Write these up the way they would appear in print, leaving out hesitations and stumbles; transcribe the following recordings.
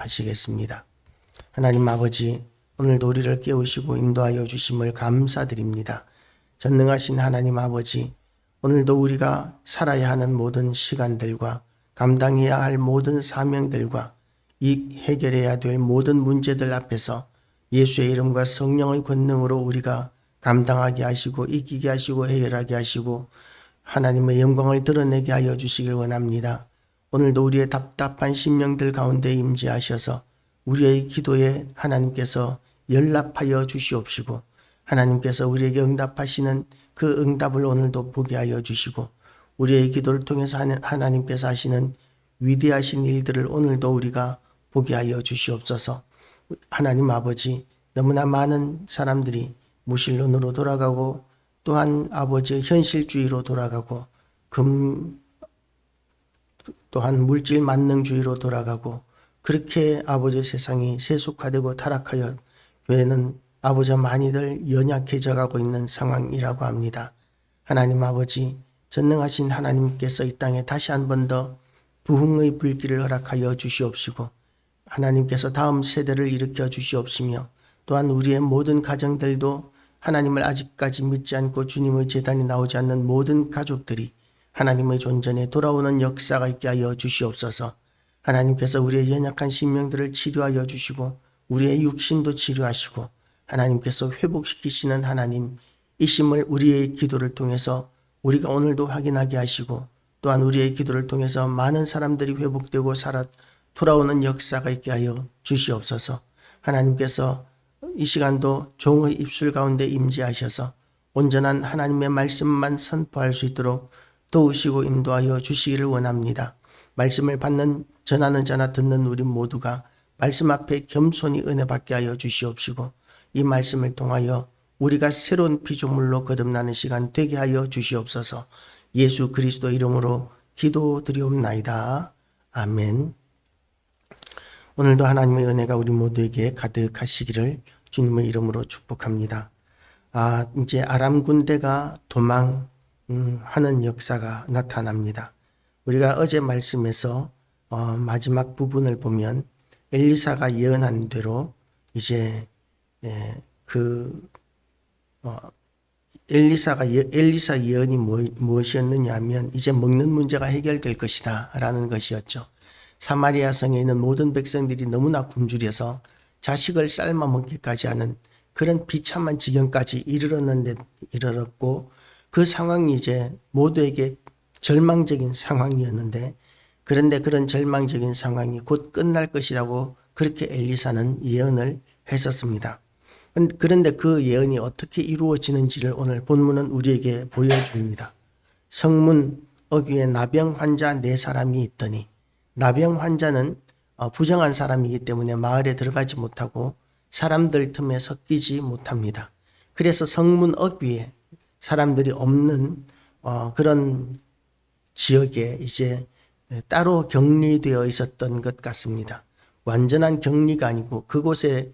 하시겠습니다. 하나님 아버지, 오늘도 우리를 깨우시고 인도하여 주심을 감사드립니다. 전능하신 하나님 아버지, 오늘도 우리가 살아야 하는 모든 시간들과 감당해야 할 모든 사명들과 이 해결해야 될 모든 문제들 앞에서 예수의 이름과 성령의 권능으로 우리가 감당하게 하시고 이기게 하시고 해결하게 하시고 하나님의 영광을 드러내게 하여 주시길 원합니다. 오늘도 우리의 답답한 심령들 가운데 임재하셔서 우리의 기도에 하나님께서 연락하여 주시옵시고 하나님께서 우리에게 응답하시는 그 응답을 오늘도 보게 하여 주시고 우리의 기도를 통해서 하나님께서 하시는 위대하신 일들을 오늘도 우리가 보게 하여 주시옵소서. 하나님 아버지, 너무나 많은 사람들이 무신론으로 돌아가고 또한 아버지의 현실주의로 돌아가고 또한 물질 만능주의로 돌아가고 그렇게 아버지 세상이 세속화되고 타락하여 교회는 아버지 많이들 연약해져 가고 있는 상황이라고 합니다. 하나님 아버지, 전능하신 하나님께서 이 땅에 다시 한 번 더 부흥의 불길을 허락하여 주시옵시고 하나님께서 다음 세대를 일으켜 주시옵시며 또한 우리의 모든 가정들도 하나님을 아직까지 믿지 않고 주님의 제단이 나오지 않는 모든 가족들이 하나님의 존전에 돌아오는 역사가 있게 하여 주시옵소서. 하나님께서 우리의 연약한 심령들을 치료하여 주시고 우리의 육신도 치료하시고 하나님께서 회복시키시는 하나님 이심을 우리의 기도를 통해서 우리가 오늘도 확인하게 하시고 또한 우리의 기도를 통해서 많은 사람들이 회복되고 돌아오는 역사가 있게 하여 주시옵소서. 하나님께서 이 시간도 종의 입술 가운데 임재하셔서 온전한 하나님의 말씀만 선포할 수 있도록 도우시고 인도하여 주시기를 원합니다. 말씀을 전하는 자나 듣는 우리 모두가 말씀 앞에 겸손히 은혜 받게 하여 주시옵시고 이 말씀을 통하여 우리가 새로운 피조물로 거듭나는 시간 되게 하여 주시옵소서. 예수 그리스도 이름으로 기도드리옵나이다. 아멘. 오늘도 하나님의 은혜가 우리 모두에게 가득하시기를 주님의 이름으로 축복합니다. 이제 아람 군대가 도망하는 역사가 나타납니다. 우리가 어제 말씀에서 마지막 부분을 보면 엘리사가 예언한 대로 이제 엘리사 예언이 무엇이었느냐 하면 이제 먹는 문제가 해결될 것이다 라는 것이었죠. 사마리아 성에 있는 모든 백성들이 너무나 굶주려서 자식을 삶아 먹기까지 하는 그런 비참한 지경까지 이르렀고 그 상황이 이제 모두에게 절망적인 상황이었는데 그런데 그런 절망적인 상황이 곧 끝날 것이라고 그렇게 엘리사는 예언을 했었습니다. 그런데 그 예언이 어떻게 이루어지는지를 오늘 본문은 우리에게 보여줍니다. 성문 어귀에 나병 환자 4사람이 있더니 나병 환자는 부정한 사람이기 때문에 마을에 들어가지 못하고 사람들 틈에 섞이지 못합니다. 그래서 성문 어귀에 사람들이 없는 그런 지역에 이제 따로 격리되어 있었던 것 같습니다. 완전한 격리가 아니고 그곳에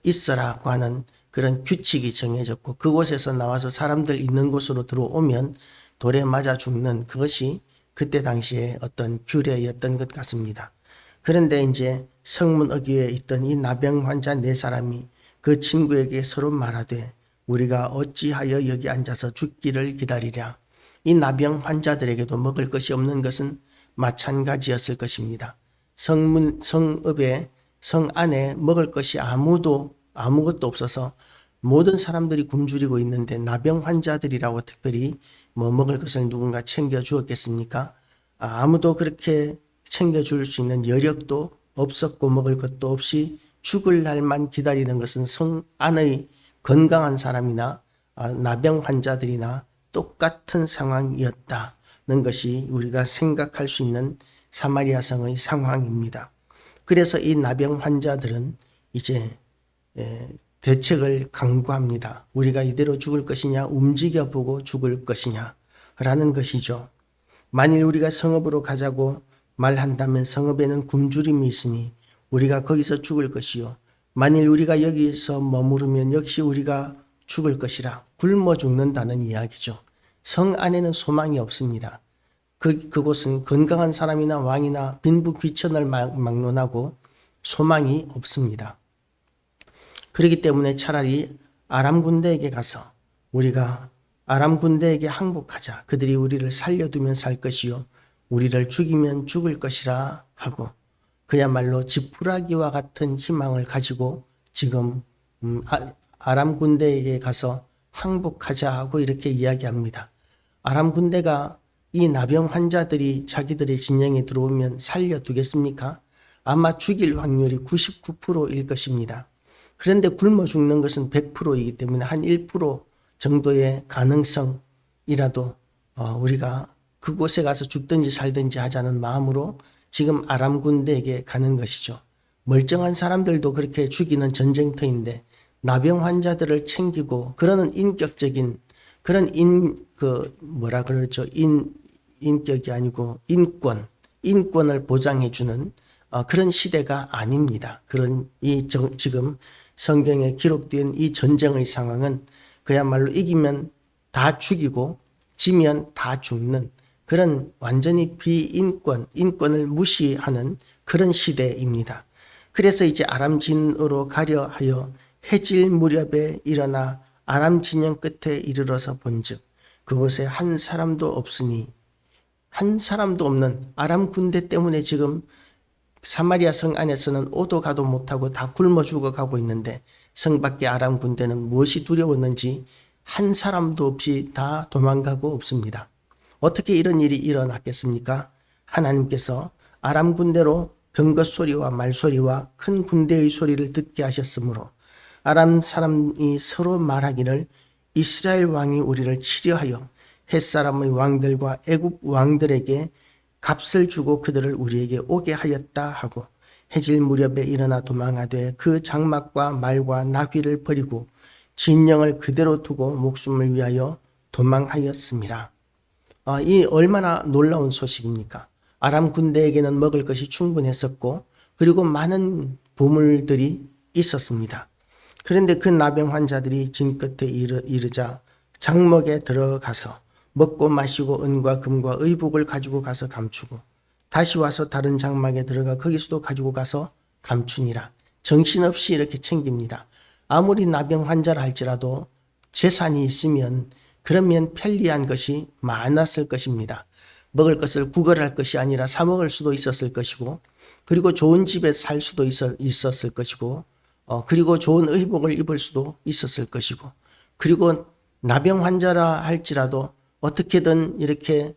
있으라고 하는 그런 규칙이 정해졌고 그곳에서 나와서 사람들 있는 곳으로 들어오면 돌에 맞아 죽는 그것이 그때 당시에 어떤 규례였던 것 같습니다. 그런데 이제 성문 어귀에 있던 이 나병 환자 4사람이 그 친구에게 서로 말하되 우리가 어찌하여 여기 앉아서 죽기를 기다리랴. 이 나병 환자들에게도 먹을 것이 없는 것은 마찬가지였을 것입니다. 성읍에 성 안에 먹을 것이 아무것도 없어서 모든 사람들이 굶주리고 있는데 나병 환자들이라고 특별히 먹을 것을 누군가 챙겨 주었겠습니까? 아무도 그렇게 챙겨줄 수 있는 여력도 없었고 먹을 것도 없이 죽을 날만 기다리는 것은 성 안의 건강한 사람이나 나병 환자들이나 똑같은 상황이었다는 것이 우리가 생각할 수 있는 사마리아 성의 상황입니다. 그래서 이 나병 환자들은 이제 대책을 강구합니다. 우리가 이대로 죽을 것이냐 움직여보고 죽을 것이냐 라는 것이죠. 만일 우리가 성읍으로 가자고 말한다면 성읍에는 굶주림이 있으니 우리가 거기서 죽을 것이요. 만일 우리가 여기서 머무르면 역시 우리가 죽을 것이라 굶어 죽는다는 이야기죠. 성 안에는 소망이 없습니다. 그곳은 건강한 사람이나 왕이나 빈부 귀천을 막론하고 소망이 없습니다. 그렇기 때문에 차라리 아람 군대에게 가서 우리가 아람 군대에게 항복하자. 그들이 우리를 살려두면 살 것이요 우리를 죽이면 죽을 것이라 하고 그야말로 지푸라기와 같은 희망을 가지고 지금 아람 군대에게 가서 항복하자 하고 이렇게 이야기합니다. 아람 군대가 이 나병 환자들이 자기들의 진영에 들어오면 살려두겠습니까? 아마 죽일 확률이 99%일 것입니다. 그런데 굶어 죽는 것은 100%이기 때문에 한 1% 정도의 가능성이라도 우리가 그곳에 가서 죽든지 살든지 하자는 마음으로 지금 아람 군대에게 가는 것이죠. 멀쩡한 사람들도 그렇게 죽이는 전쟁터인데 나병 환자들을 챙기고 그러는 인격적인 그런 인격이 아니고 인권을 보장해 주는 그런 시대가 아닙니다. 지금 성경에 기록된 이 전쟁의 상황은 그야말로 이기면 다 죽이고 지면 다 죽는 그런 완전히 인권을 무시하는 그런 시대입니다. 그래서 이제 아람 진으로 가려 하여 해질 무렵에 일어나 아람 진영 끝에 이르러서 본즉 그곳에 한 사람도 없으니 한 사람도 없는 아람 군대 때문에 지금 사마리아 성 안에서는 오도 가도 못하고 다 굶어 죽어가고 있는데 성 밖의 아람 군대는 무엇이 두려웠는지 한 사람도 없이 다 도망가고 없습니다. 어떻게 이런 일이 일어났겠습니까? 하나님께서 아람 군대로 병거 소리와 말소리와 큰 군대의 소리를 듣게 하셨으므로 아람 사람이 서로 말하기를 이스라엘 왕이 우리를 치려하여 햇사람의 왕들과 애굽 왕들에게 값을 주고 그들을 우리에게 오게 하였다 하고 해질 무렵에 일어나 도망하되 그 장막과 말과 나귀를 버리고 진영을 그대로 두고 목숨을 위하여 도망하였습니다. 이 얼마나 놀라운 소식입니까? 아람 군대에게는 먹을 것이 충분했었고 그리고 많은 보물들이 있었습니다. 그런데 그 나병 환자들이 진 끝에 이르자 장막에 들어가서 먹고 마시고 은과 금과 의복을 가지고 가서 감추고 다시 와서 다른 장막에 들어가 거기서도 가지고 가서 감추니라. 정신없이 이렇게 챙깁니다. 아무리 나병 환자라 할지라도 재산이 있으면 그러면 편리한 것이 많았을 것입니다. 먹을 것을 구걸할 것이 아니라 사 먹을 수도 있었을 것이고 그리고 좋은 집에 살 수도 있었을 것이고 그리고 좋은 의복을 입을 수도 있었을 것이고 그리고 나병 환자라 할지라도 어떻게든 이렇게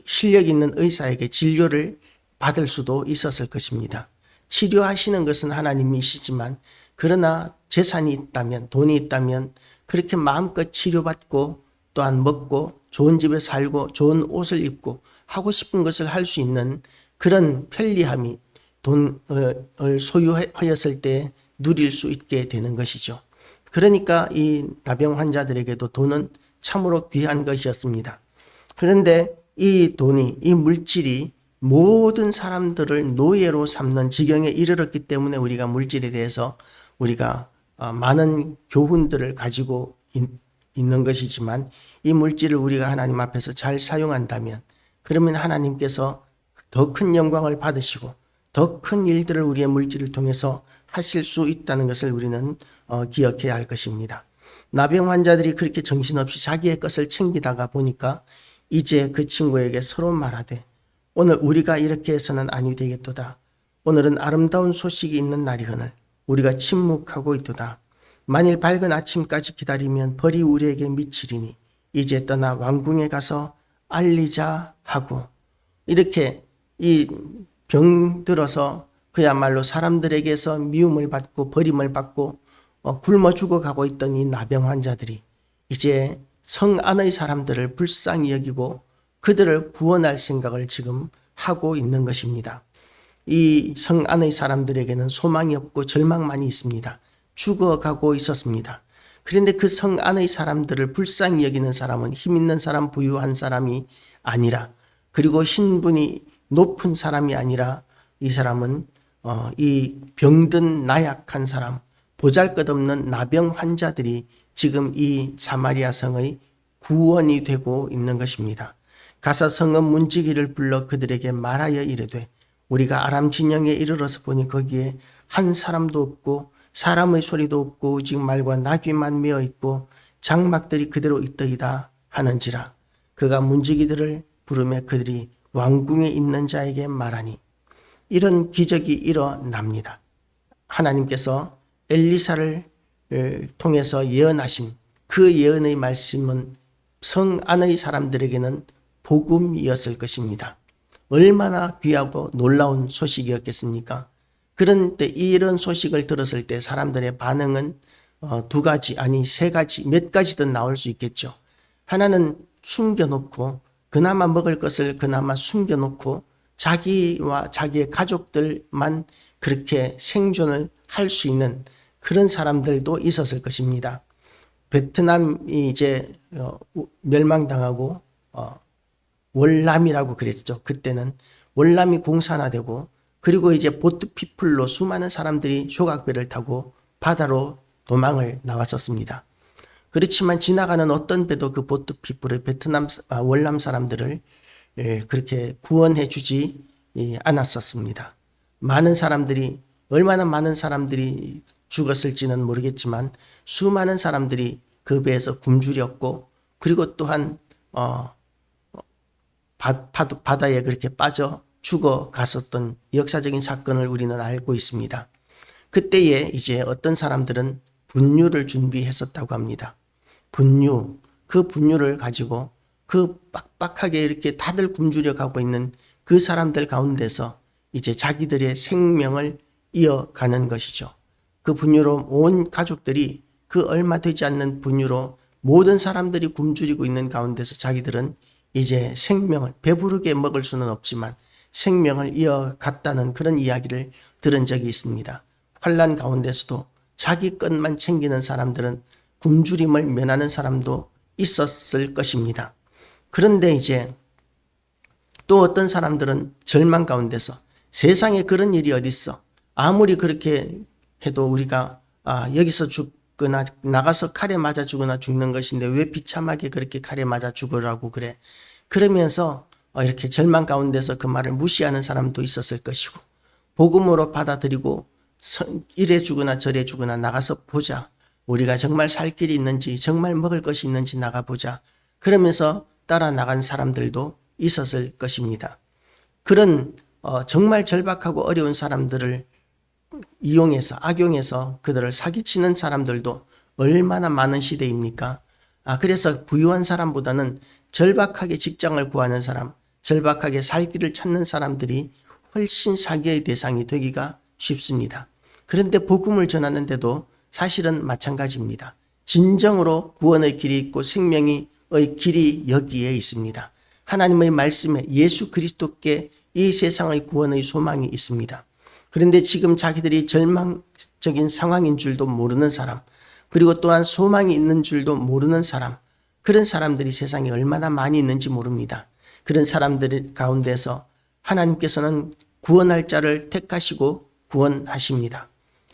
실력 있는 의사에게 진료를 받을 수도 있었을 것입니다. 치료하시는 것은 하나님이시지만 그러나 재산이 있다면 돈이 있다면 그렇게 마음껏 치료받고 또한 먹고 좋은 집에 살고 좋은 옷을 입고 하고 싶은 것을 할 수 있는 그런 편리함이 돈을 소유하였을 때 누릴 수 있게 되는 것이죠. 그러니까 이 나병 환자들에게도 돈은 참으로 귀한 것이었습니다. 그런데 이 돈이, 이 물질이 모든 사람들을 노예로 삼는 지경에 이르렀기 때문에 우리가 물질에 대해서 우리가 많은 교훈들을 가지고 있는 것이지만 이 물질을 우리가 하나님 앞에서 잘 사용한다면 그러면 하나님께서 더 큰 영광을 받으시고 더 큰 일들을 우리의 물질을 통해서 하실 수 있다는 것을 우리는 기억해야 할 것입니다. 나병 환자들이 그렇게 정신없이 자기의 것을 챙기다가 보니까 이제 그 친구에게 서로 말하되 오늘 우리가 이렇게 해서는 아니 되겠도다. 오늘은 아름다운 소식이 있는 날이거늘 우리가 침묵하고 있도다. 만일 밝은 아침까지 기다리면 벌이 우리에게 미치리니 이제 떠나 왕궁에 가서 알리자 하고 이렇게 이 병들어서 그야말로 사람들에게서 미움을 받고 버림을 받고 굶어 죽어가고 있던 이 나병 환자들이 이제 성 안의 사람들을 불쌍히 여기고 그들을 구원할 생각을 지금 하고 있는 것입니다. 이 성 안의 사람들에게는 소망이 없고 절망만이 있습니다. 죽어가고 있었습니다. 그런데 그 성 안의 사람들을 불쌍히 여기는 사람은 힘 있는 사람, 부유한 사람이 아니라 그리고 신분이 높은 사람이 아니라 이 사람은 이 병든 나약한 사람, 보잘것없는 나병 환자들이 지금 이 사마리아 성의 구원이 되고 있는 것입니다. 가서 성읍 문지기를 불러 그들에게 말하여 이르되 우리가 아람 진영에 이르러서 보니 거기에 한 사람도 없고 사람의 소리도 없고 오직 말과 나귀만 메어 있고 장막들이 그대로 있더이다 하는지라. 그가 문지기들을 부르매 그들이 왕궁에 있는 자에게 말하니. 이런 기적이 일어납니다. 하나님께서 엘리사를 통해서 예언하신 그 예언의 말씀은 성 안의 사람들에게는 복음이었을 것입니다. 얼마나 귀하고 놀라운 소식이었겠습니까? 그런데 이런 소식을 들었을 때 사람들의 반응은 두 가지, 아니 세 가지, 몇 가지든 나올 수 있겠죠. 하나는 숨겨놓고, 그나마 먹을 것을 그나마 숨겨놓고 자기와 자기의 가족들만 그렇게 생존을 할 수 있는 그런 사람들도 있었을 것입니다. 베트남이 이제 멸망당하고 월남이라고 그랬죠. 그때는 월남이 공산화되고, 그리고 이제 보트 피플로 수많은 사람들이 조각배를 타고 바다로 도망을 나왔었습니다. 그렇지만 지나가는 어떤 배도 그 보트 피플의 월남 사람들을 그렇게 구원해 주지 않았었습니다. 얼마나 많은 사람들이 죽었을지는 모르겠지만 수많은 사람들이 그 배에서 굶주렸고, 그리고 또한 바다에 그렇게 빠져 죽어갔었던 역사적인 사건을 우리는 알고 있습니다. 그때에 이제 어떤 사람들은 분유를 준비했었다고 합니다. 그 분유를 가지고 그 빡빡하게 이렇게 다들 굶주려 가고 있는 그 사람들 가운데서 이제 자기들의 생명을 이어가는 것이죠. 그 분유로 온 가족들이 그 얼마 되지 않는 분유로 모든 사람들이 굶주리고 있는 가운데서 자기들은 이제 생명을, 배부르게 먹을 수는 없지만 생명을 이어갔다는 그런 이야기를 들은 적이 있습니다. 환난 가운데서도 자기 것만 챙기는 사람들은 굶주림을 면하는 사람도 있었을 것입니다. 그런데 이제 또 어떤 사람들은 절망 가운데서 세상에 그런 일이 어딨어, 아무리 그렇게 해도 우리가 여기서 죽거나 나가서 칼에 맞아 죽거나 죽는 것인데 왜 비참하게 그렇게 칼에 맞아 죽으라고 그래. 그러면서 이렇게 절망 가운데서 그 말을 무시하는 사람도 있었을 것이고, 복음으로 받아들이고 이래 주거나 저래 주거나 나가서 보자, 우리가 정말 살 길이 있는지 정말 먹을 것이 있는지 나가보자, 그러면서 따라 나간 사람들도 있었을 것입니다. 그런 정말 절박하고 어려운 사람들을 이용해서, 악용해서 그들을 사기치는 사람들도 얼마나 많은 시대입니까? 그래서 부유한 사람보다는 절박하게 직장을 구하는 사람, 절박하게 살 길을 찾는 사람들이 훨씬 사기의 대상이 되기가 쉽습니다. 그런데 복음을 전하는데도 사실은 마찬가지입니다. 진정으로 구원의 길이 있고 생명의 길이 여기에 있습니다. 하나님의 말씀에 예수 그리스도께 이 세상의 구원의 소망이 있습니다. 그런데 지금 자기들이 절망적인 상황인 줄도 모르는 사람, 그리고 또한 소망이 있는 줄도 모르는 사람, 그런 사람들이 세상에 얼마나 많이 있는지 모릅니다. 그런 사람들 가운데서 하나님께서는 구원할 자를 택하시고 구원하십니다.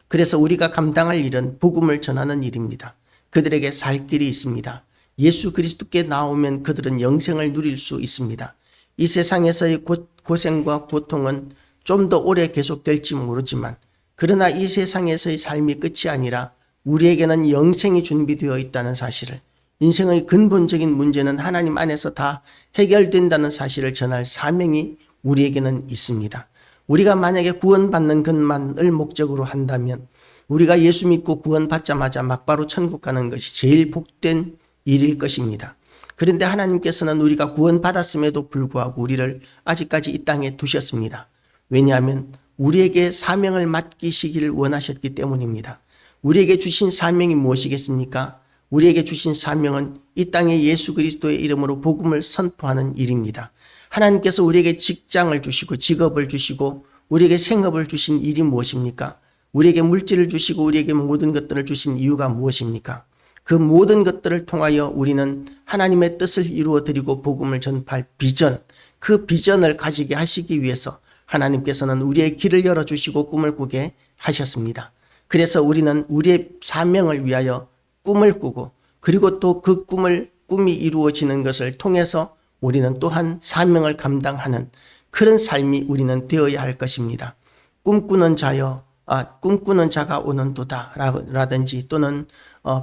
그래서 우리가 감당할 일은 복음을 전하는 일입니다. 그들에게 살 길이 있습니다. 예수 그리스도께 나오면 그들은 영생을 누릴 수 있습니다. 이 세상에서의 고생과 고통은 좀 더 오래 계속될지 모르지만, 그러나 이 세상에서의 삶이 끝이 아니라 우리에게는 영생이 준비되어 있다는 사실을, 인생의 근본적인 문제는 하나님 안에서 다 해결된다는 사실을 전할 사명이 우리에게는 있습니다. 우리가 만약에 구원받는 것만을 목적으로 한다면 우리가 예수 믿고 구원받자마자 막바로 천국 가는 것이 제일 복된 일일 것입니다. 그런데 하나님께서는 우리가 구원받았음에도 불구하고 우리를 아직까지 이 땅에 두셨습니다. 왜냐하면 우리에게 사명을 맡기시기를 원하셨기 때문입니다. 우리에게 주신 사명이 무엇이겠습니까? 우리에게 주신 사명은 이 땅에 예수 그리스도의 이름으로 복음을 선포하는 일입니다. 하나님께서 우리에게 직장을 주시고 직업을 주시고 우리에게 생업을 주신 일이 무엇입니까? 우리에게 물질을 주시고 우리에게 모든 것들을 주신 이유가 무엇입니까? 그 모든 것들을 통하여 우리는 하나님의 뜻을 이루어 드리고 복음을 전파할 비전, 그 비전을 가지게 하시기 위해서 하나님께서는 우리의 길을 열어주시고 꿈을 꾸게 하셨습니다. 그래서 우리는 우리의 사명을 위하여 꿈을 꾸고, 그리고 또 그 꿈이 이루어지는 것을 통해서 우리는 또한 사명을 감당하는 그런 삶이 우리는 되어야 할 것입니다. 꿈꾸는 자가 오는도다 라든지 또는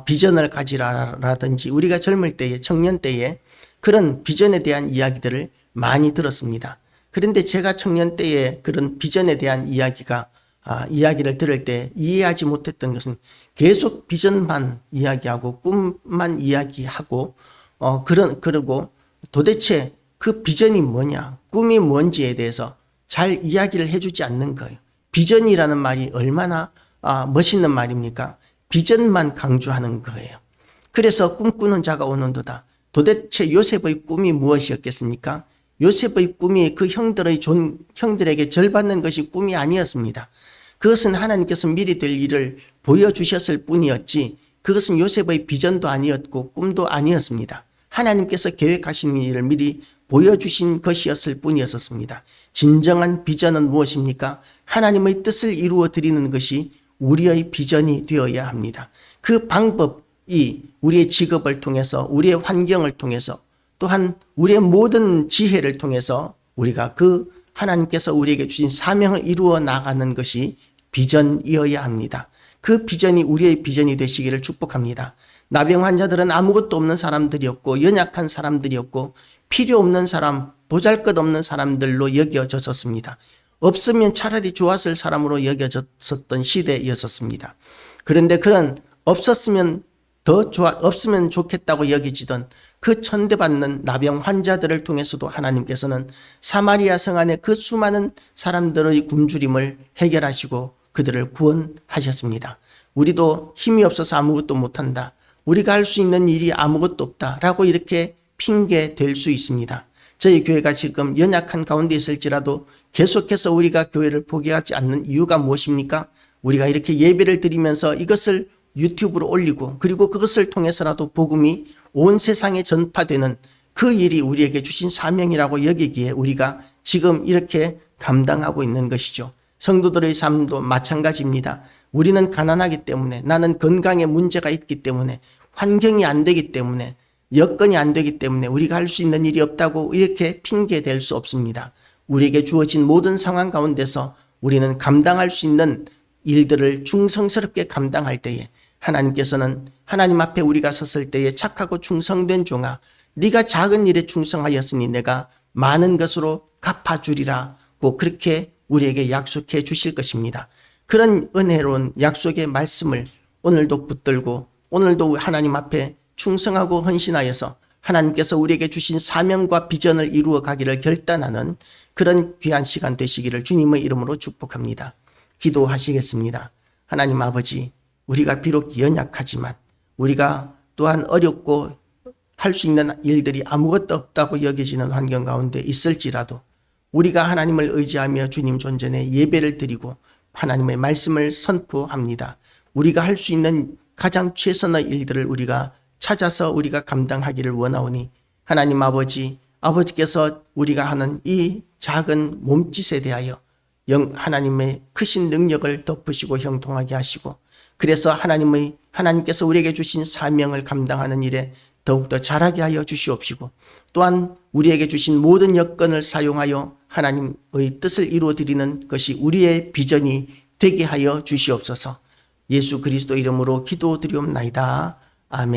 비전을 가지라라든지 우리가 젊을 때에 청년 때에 그런 비전에 대한 이야기들을 많이 들었습니다. 그런데 제가 청년 때에 그런 비전에 대한 이야기를 들을 때 이해하지 못했던 것은 계속 비전만 이야기하고 꿈만 이야기하고 그러고 도대체 그 비전이 뭐냐, 꿈이 뭔지에 대해서 잘 이야기를 해주지 않는 거예요. 비전이라는 말이 얼마나 멋있는 말입니까? 비전만 강조하는 거예요. 그래서 꿈꾸는 자가 오는도다. 도대체 요셉의 꿈이 무엇이었겠습니까? 요셉의 꿈이 그 형들에게 절받는 것이 꿈이 아니었습니다. 그것은 하나님께서 미리 될 일을 보여주셨을 뿐이었지 그것은 요셉의 비전도 아니었고 꿈도 아니었습니다. 하나님께서 계획하신 일을 미리 보여주신 것이었을 뿐이었습니다. 진정한 비전은 무엇입니까? 하나님의 뜻을 이루어 드리는 것이 우리의 비전이 되어야 합니다. 그 방법이 우리의 직업을 통해서 우리의 환경을 통해서 또한 우리의 모든 지혜를 통해서 우리가 그 하나님께서 우리에게 주신 사명을 이루어 나가는 것이 비전이어야 합니다. 그 비전이 우리의 비전이 되시기를 축복합니다. 나병 환자들은 아무것도 없는 사람들이었고 연약한 사람들이었고 필요 없는 사람, 보잘것없는 사람들로 여겨졌었습니다. 없으면 차라리 좋았을 사람으로 여겨졌었던 시대였었습니다. 그런데 그런 없으면 좋겠다고 여기지던 그 천대받는 나병 환자들을 통해서도 하나님께서는 사마리아 성 안에 그 수많은 사람들의 굶주림을 해결하시고 그들을 구원하셨습니다. 우리도 힘이 없어서 아무것도 못한다. 우리가 할 수 있는 일이 아무것도 없다라고 이렇게 핑계 댈 수 있습니다. 저희 교회가 지금 연약한 가운데 있을지라도 계속해서 우리가 교회를 포기하지 않는 이유가 무엇입니까? 우리가 이렇게 예배를 드리면서 이것을 유튜브로 올리고 그리고 그것을 통해서라도 복음이 온 세상에 전파되는 그 일이 우리에게 주신 사명이라고 여기기에 우리가 지금 이렇게 감당하고 있는 것이죠. 성도들의 삶도 마찬가지입니다. 우리는 가난하기 때문에 나는 건강에 문제가 있기 때문에 환경이 안 되기 때문에 여건이 안 되기 때문에 우리가 할 수 있는 일이 없다고 이렇게 핑계댈 수 없습니다. 우리에게 주어진 모든 상황 가운데서 우리는 감당할 수 있는 일들을 충성스럽게 감당할 때에 하나님께서는 하나님 앞에 우리가 섰을 때에 착하고 충성된 종아 네가 작은 일에 충성하였으니 내가 많은 것으로 갚아주리라고 그렇게 우리에게 약속해 주실 것입니다. 그런 은혜로운 약속의 말씀을 오늘도 붙들고 오늘도 하나님 앞에 충성하고 헌신하여서 하나님께서 우리에게 주신 사명과 비전을 이루어 가기를 결단하는 그런 귀한 시간 되시기를 주님의 이름으로 축복합니다. 기도하시겠습니다. 하나님 아버지, 우리가 비록 연약하지만 우리가 또한 어렵고 할 수 있는 일들이 아무것도 없다고 여겨지는 환경 가운데 있을지라도 우리가 하나님을 의지하며 주님 존전에 예배를 드리고 하나님의 말씀을 선포합니다. 우리가 할 수 있는 가장 최선의 일들을 우리가 찾아서 우리가 감당하기를 원하오니 하나님 아버지께서 우리가 하는 이 작은 몸짓에 대하여 하나님의 크신 능력을 덮으시고 형통하게 하시고 그래서 하나님께서 우리에게 주신 사명을 감당하는 일에 더욱더 잘하게 하여 주시옵시고 또한 우리에게 주신 모든 여건을 사용하여 하나님의 뜻을 이루어 드리는 것이 우리의 비전이 되게 하여 주시옵소서. 예수 그리스도 이름으로 기도드리옵나이다. 아멘.